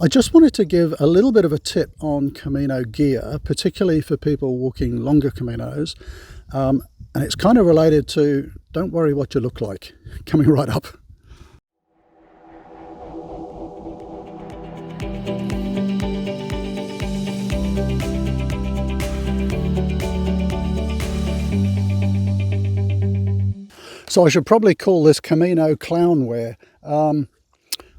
I just wanted to give a little bit of a tip on Camino gear, particularly for people walking longer Caminos. And it's kind of related to don't worry what you look like, coming right up. So I should probably call this Camino clown wear.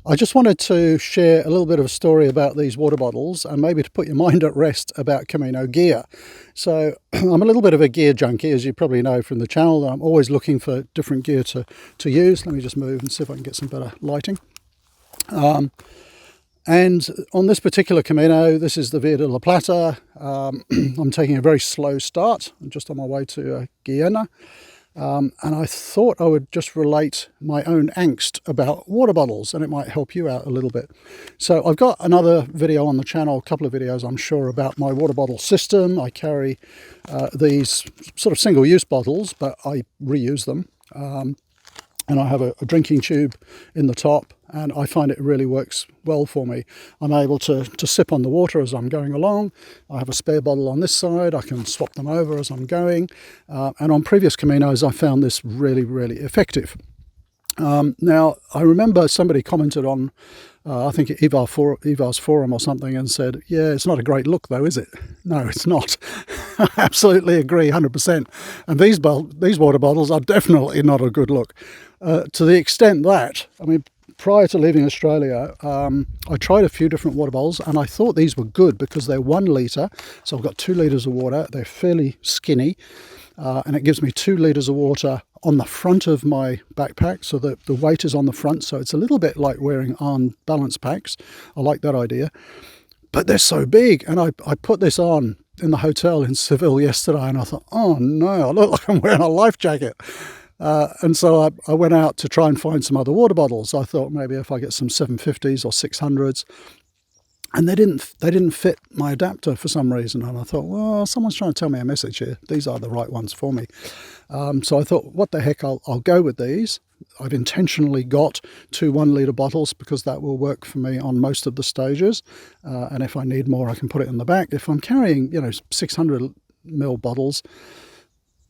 I just wanted to share a little bit of a story about these water bottles and maybe to put your mind at rest about Camino gear. So I'm a little bit of a gear junkie, as you probably know from the channel. I'm always looking for different gear to use. Let me just move and see if I can get some better lighting. And on this particular Camino, this is the Via de la Plata. I'm taking a very slow start. I'm just on my way to Guyana. And I thought I would just relate my own angst about water bottles, and it might help you out a little bit. So I've got another video on the channel, a couple of videos I'm sure, about my water bottle system. I carry these sort of single-use bottles, but I reuse them. And I have a drinking tube in the top, and I find it really works well for me. I'm able to sip on the water as I'm going along. I have a spare bottle on this side. I can swap them over as I'm going. And on previous Caminos, I found this really, really effective. Now, I remember somebody commented on, I think Evar's forum or something, and said, yeah, it's not a great look though, is it? No, it's not. I absolutely agree, 100%. And these water bottles are definitely not a good look. To the extent that, I mean, prior to leaving Australia, I tried a few different water bottles, and I thought these were good because they're 1 litre. So I've got 2 litres of water. They're fairly skinny, and it gives me 2 litres of water on the front of my backpack, so that the weight is on the front. So it's a little bit like wearing arm balance packs. I like that idea. But they're so big, and I put this on in the hotel in Seville yesterday, and I thought, oh no, I look like I'm wearing a life jacket. And so I went out to try and find some other water bottles. I thought maybe if I get some 750s or 600s, and they didn't fit my adapter for some reason. And I thought, well, someone's trying to tell me a message here. These are the right ones for me. So I thought, what the heck, I'll go with these. I've intentionally got 2 1-litre bottles because that will work for me on most of the stages. And if I need more, I can put it in the back. If I'm carrying, 600ml bottles,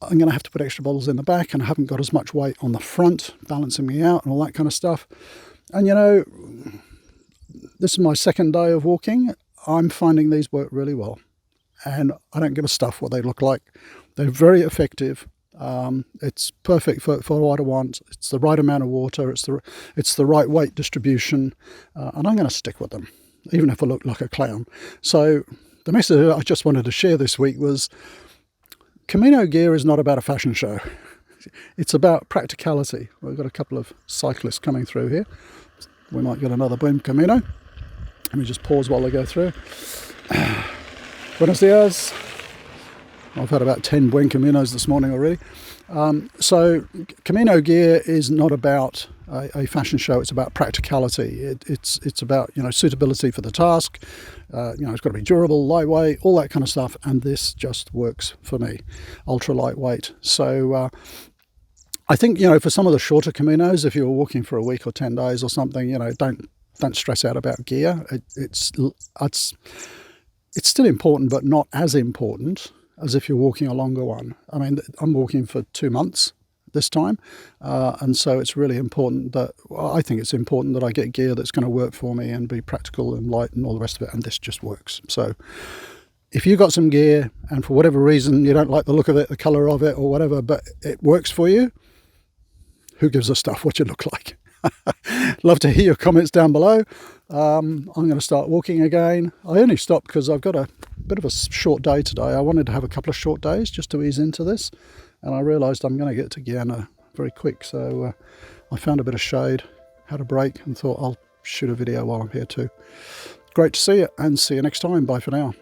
I'm going to have to put extra bottles in the back, and I haven't got as much weight on the front, balancing me out and all that kind of stuff. And, this is my second day of walking. I'm finding these work really well, and I don't give a stuff what they look like. They're very effective. It's perfect for what I want. It's the right amount of water. It's the right weight distribution, and I'm going to stick with them, even if I look like a clown. So the message I just wanted to share this week was Camino gear is not about a fashion show. It's about practicality. We've got a couple of cyclists coming through here. We might get another Buen Camino. Let me just pause while they go through. Buenos dias. I've had about 10 Buen Caminos this morning already. So Camino gear is not about a fashion show. It's about practicality. It's about suitability for the task. It's got to be durable, lightweight, all that kind of stuff. And this just works for me. Ultra lightweight. So I think for some of the shorter Caminos, if you're walking for a week or 10 days or something, don't stress out about gear. It's still important, but not as important as if you're walking a longer one. I mean, I'm walking for 2 months this time, and so it's really important I think it's important that I get gear that's going to work for me and be practical and light and all the rest of it, and this just works. So if you've got some gear and for whatever reason you don't like the look of it, the colour of it or whatever, but it works for you, who gives a stuff what you look like? Love to hear your comments down below. I'm going to start walking again. I only stopped because I've got a bit of a short day today. I wanted to have a couple of short days just to ease into this, and I realised I'm going to get to Guyana very quick. So I found a bit of shade, had a break, and thought I'll shoot a video while I'm here too. Great to see you, and see you next time. Bye for now.